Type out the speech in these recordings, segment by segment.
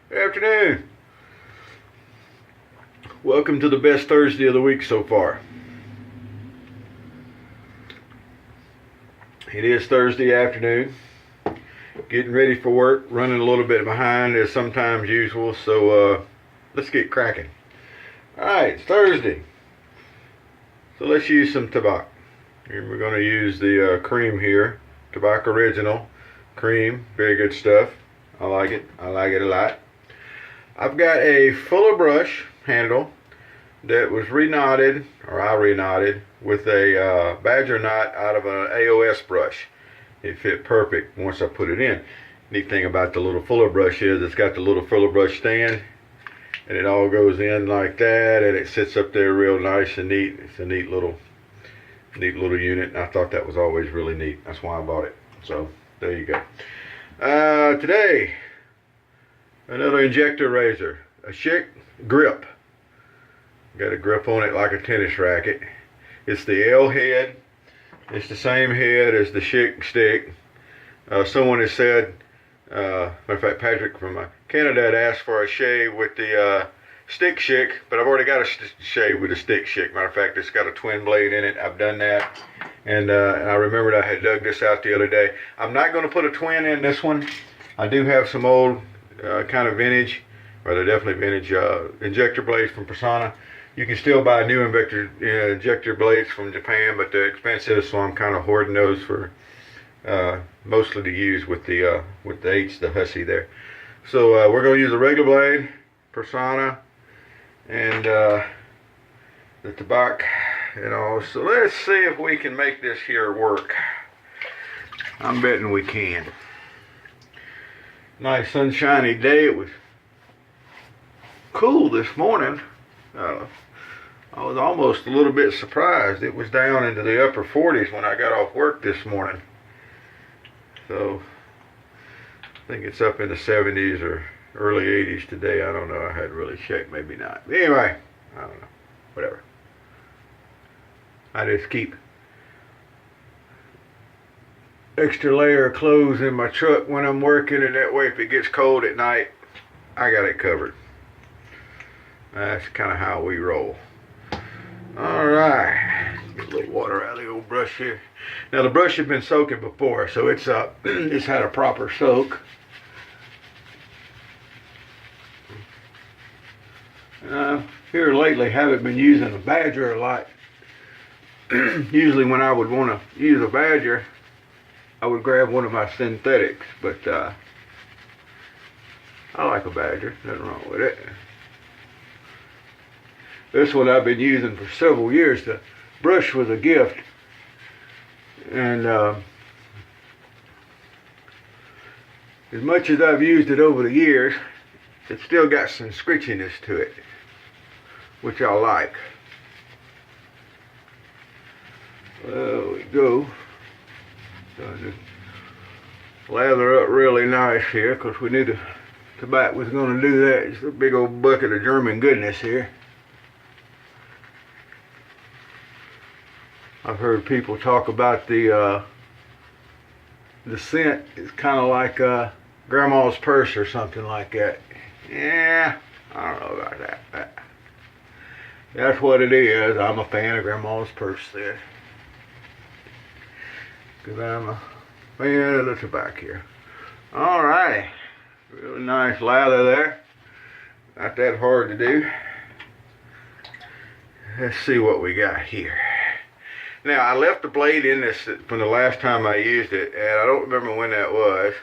Good afternoon. Welcome to the best Thursday of the week so far. It is Thursday afternoon. Getting ready for work. Running a little bit behind as sometimes usual. So let's get cracking. Alright, it's Thursday. So let's use some tabac. And we're going to use the cream here. Tabac Original. Cream. Very good stuff. I like it. I like it a lot. I've got a fuller brush handle that was reknotted, or I reknotted, with a Badger knot out of an AOS brush. It fit perfect once I put it in. Neat thing about the little fuller brush is it's got the little fuller brush stand, and it all goes in like that, and it sits up there real nice and neat. It's a neat little unit, and I thought that was always really neat. That's why I bought it. So there you go. Today, another injector razor, a Schick Grip. Got a grip on it like a tennis racket. It's the L head. It's the same head as the Schick stick. Someone has said, matter of fact, Patrick from Canada had asked for a shave with the stick Schick, but I've already got a shave with a stick Schick. Matter of fact, it's got a twin blade in it. I've done that. And I remembered I had dug this out the other day. I'm not going to put a twin in this one. I do have some old kind of vintage, or they're definitely vintage injector blades from Persona. You can still buy new injector blades from Japan, but they're expensive, so I'm kind of hoarding those for mostly to use with the H, the hussy there. So we're going to use a regular blade, Persona, and the tabac, and all. So let's see if we can make this here work. I'm betting we can. Nice sunshiny day. It was cool this morning. I was almost a little bit surprised. It was down into the upper 40s when I got off work this morning. So I think it's up in the 70s or early 80s today. I don't know. I hadn't really checked. Maybe not. But anyway, I don't know. Whatever. I just keep extra layer of clothes in my truck when I'm working, and that way if it gets cold at night, I got it covered. That's kind of how we roll. Alright, get a little water out of the old brush here. Now the brush has been soaking before, so it's it's had a proper soak. Here lately haven't been using a Badger a lot. Usually when I would want to use a Badger, I would grab one of my synthetics, but I like a Badger, nothing wrong with it. This one I've been using for several years. The brush was a gift, and as much as I've used it over the years, it's still got some scritchiness to it, which I like. There we go. So I just lather up really nice here, because we knew the tabac was going to do that. It's a big old bucket of German goodness here. I've heard people talk about the scent is kind of like grandma's purse or something like that. Yeah, I don't know about that. But that's what it is. I'm a fan of grandma's purse there, because I'm a fan of the tobacco here. Alright, really nice lather there. Not that hard to do. Let's see what we got here. Now, I left the blade in this from the last time I used it, and I don't remember when that was.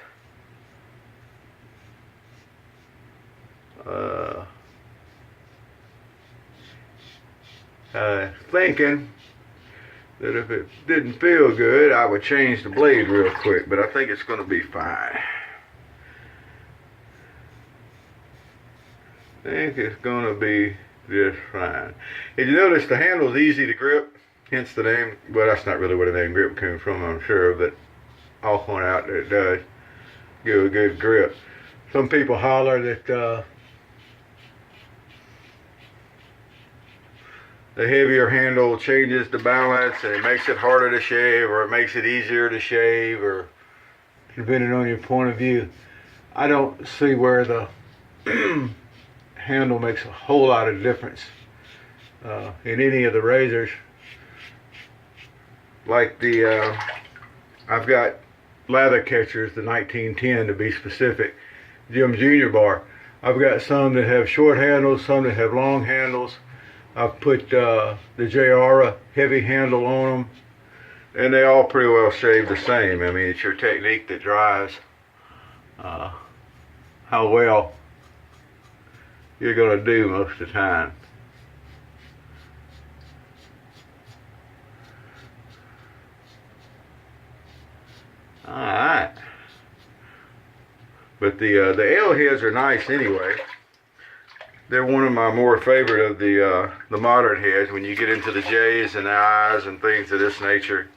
Thinking that if it didn't feel good, I would change the blade real quick, but I think it's going to be fine. I think it's going to be just fine. If you notice, the handle is easy to grip. Hence the name. Well, that's not really where the name grip came from, I'm sure, but I'll point out that it does give a good grip. Some people holler that the heavier handle changes the balance and it makes it harder to shave, or it makes it easier to shave, or depending on your point of view. I don't see where the handle makes a whole lot of difference in any of the razors. Like the I've got lather catchers, the 1910 to be specific, Jim Jr. bar. I've got some that have short handles, some that have long handles. I've put the JR heavy handle on them, and they all pretty well shave the same. I mean, it's your technique that drives how well you're going to do most of the time. Alright. But the L heads are nice anyway. They're one of my more favorite of the modern heads. When you get into the J's and the I's and things of this nature,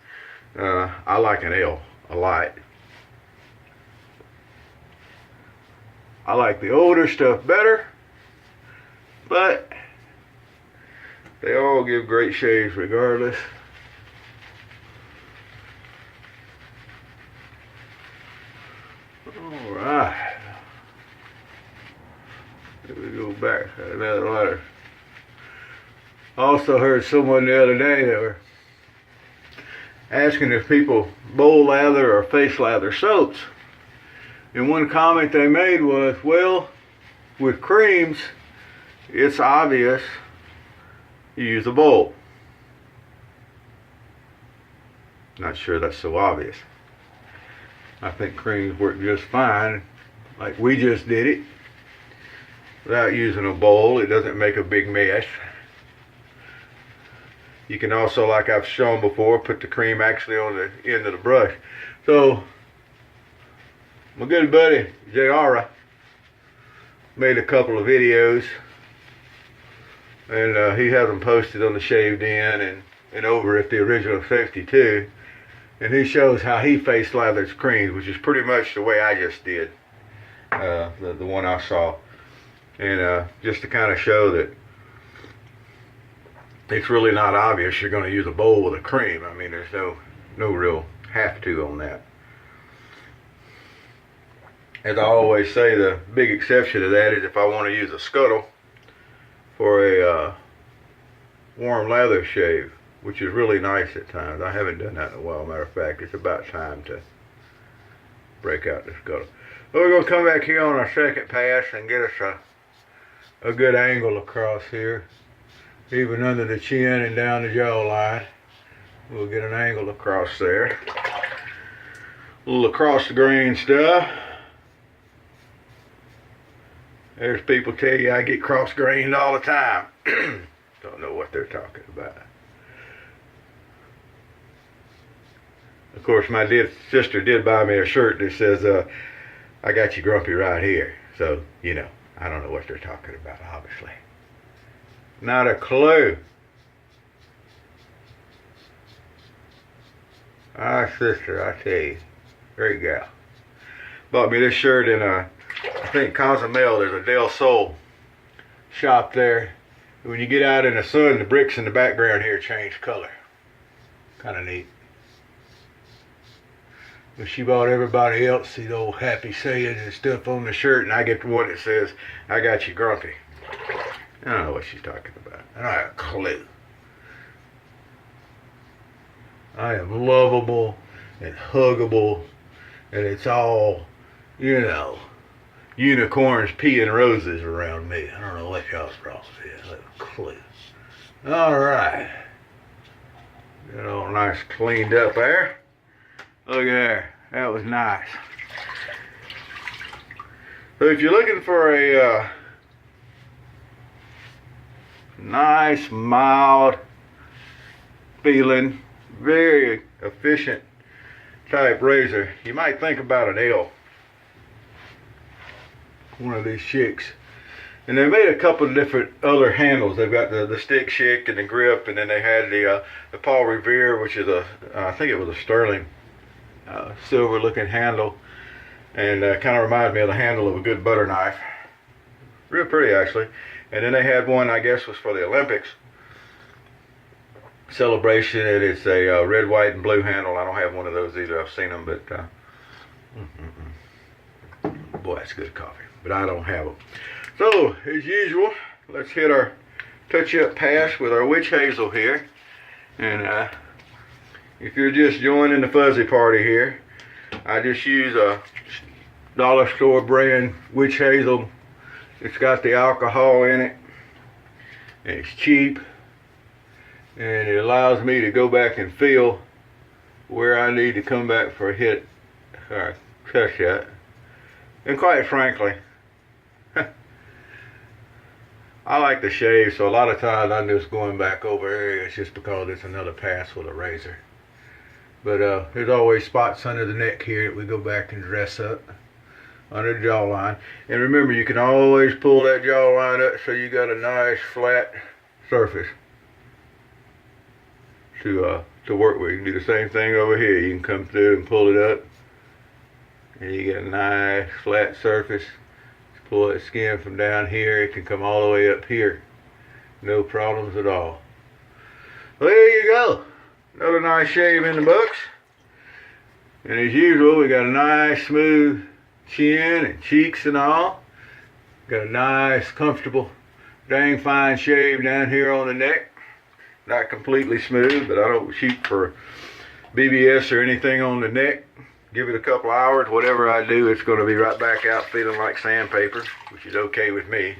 I like an L a lot. I like the older stuff better, but they all give great shaves regardless. Alright. Let me go back to another ladder. I also heard someone the other day that were asking if people bowl lather or face lather soaps. And one comment they made was, well, with creams, it's obvious you use a bowl. Not sure that's so obvious. I think creams work just fine, like we just did it, without using a bowl. It doesn't make a big mess. You can also, like I've shown before, put the cream actually on the end of the brush. So, my good buddy, JR, made a couple of videos, and he has them posted on the Shaved In and over at the Original 52. And he shows how he face lathers creams, which is pretty much the way I just did, the one I saw. And just to kind of show that it's really not obvious you're going to use a bowl with a cream. I mean, there's no real have to on that. As I always say, the big exception to that is if I want to use a scuttle for a warm lather shave, which is really nice at times. I haven't done that in a while. Matter of fact, it's about time to break out the scuttle. But we're going to come back here on our second pass and get us a good angle across here. Even under the chin and down the jawline. We'll get an angle across there. A little across the grain stuff. There's people tell you I get cross-grained all the time. Don't know what they're talking about. Of course, my sister did buy me a shirt that says, I got you grumpy right here. So, you know, I don't know what they're talking about, obviously. Not a clue. Ah, sister, I tell you. Great gal. Bought me this shirt in, I think, Cozumel. There's a Del Sol shop there. When you get out in the sun, the bricks in the background here change color. Kind of neat. But she bought everybody else these old happy sayings and stuff on the shirt, and I get the one that says, I got you grumpy. I don't know what she's talking about. I don't have a clue. I am lovable and huggable, and it's all, you know, unicorns peeing roses around me. I don't know what y'all's problem is. I have a clue. Alright. Got all nice cleaned up there. Look at there. That was nice. So if you're looking for a nice, mild feeling, very efficient type razor, you might think about an L. One of these Schicks. And they made a couple of different other handles. They've got the stick Schick and the grip, and then they had the Paul Revere, which is I think it was a sterling silver looking handle, and kind of reminded me of the handle of a good butter knife. Real pretty, actually. And then they had one, I guess, was for the Olympics celebration, and it's a red, white, and blue handle. I don't have one of those either. I've seen them, but boy, that's good coffee. But I don't have them. So, as usual, let's hit our touch-up pass with our witch hazel here. And if you're just joining the fuzzy party here, I just use a dollar store brand witch hazel. It's got the alcohol in it, and it's cheap, and it allows me to go back and feel where I need to come back for a hit or touch shot. And quite frankly, I like to shave, so a lot of times I'm just going back over areas just because it's another pass with a razor. But there's always spots under the neck here that we go back and dress up under the jawline. And remember, you can always pull that jawline up so you got a nice flat surface to work with. You can do the same thing over here. You can come through and pull it up, and you get a nice flat surface. Pull that skin from down here, it can come all the way up here. No problems at all. Well, there you go. Another nice shave in the books. And as usual, we got a nice smooth chin and cheeks and all. Got a nice, comfortable, dang fine shave down here on the neck. Not completely smooth, but I don't shoot for BBS or anything on the neck. Give it a couple hours, whatever I do, it's going to be right back out feeling like sandpaper, which is okay with me.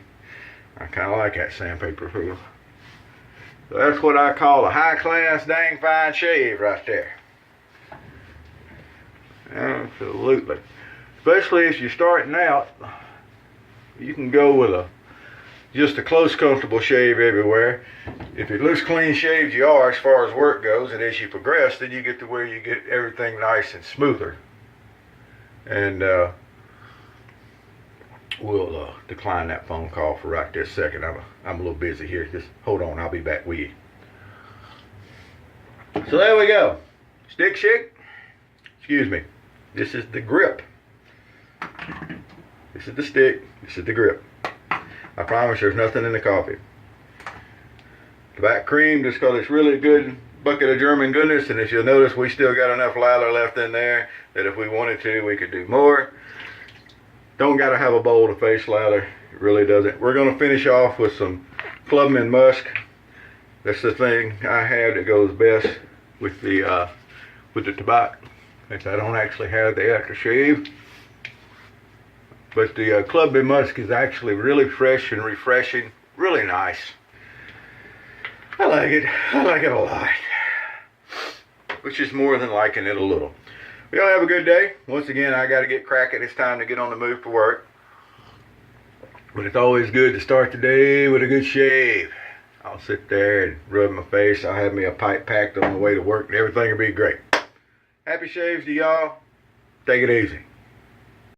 I kind of like that sandpaper feel. So that's what I call a high-class, dang fine shave right there. Absolutely. Especially if you're starting out, you can go with just a close, comfortable shave everywhere. If it looks clean shaved you are as far as work goes, and as you progress, then you get to where you get everything nice and smoother. And we'll decline that phone call for right this second. I'm a little busy here. Just hold on, I'll be back with you. So there we go. Stick Schick. Excuse me. This is the grip. This is the stick. This is the grip. I promise there's nothing in the coffee. Tobacco cream, just because it's really good bucket of German goodness, and as you'll notice, we still got enough lather left in there that if we wanted to, we could do more. Don't got to have a bowl to face lather. It really doesn't. We're going to finish off with some Clubman Musk. That's the thing I have that goes best with the tobacco. Since I don't actually have the aftershave. But the Clubman Musk is actually really fresh and refreshing. Really nice. I like it. I like it a lot. Which is more than liking it a little. Y'all have a good day. Once again, I got to get cracking. It's time to get on the move for work. But it's always good to start the day with a good shave. I'll sit there and rub my face. I'll have me a pipe packed on the way to work, and everything will be great. Happy shaves to y'all. Take it easy.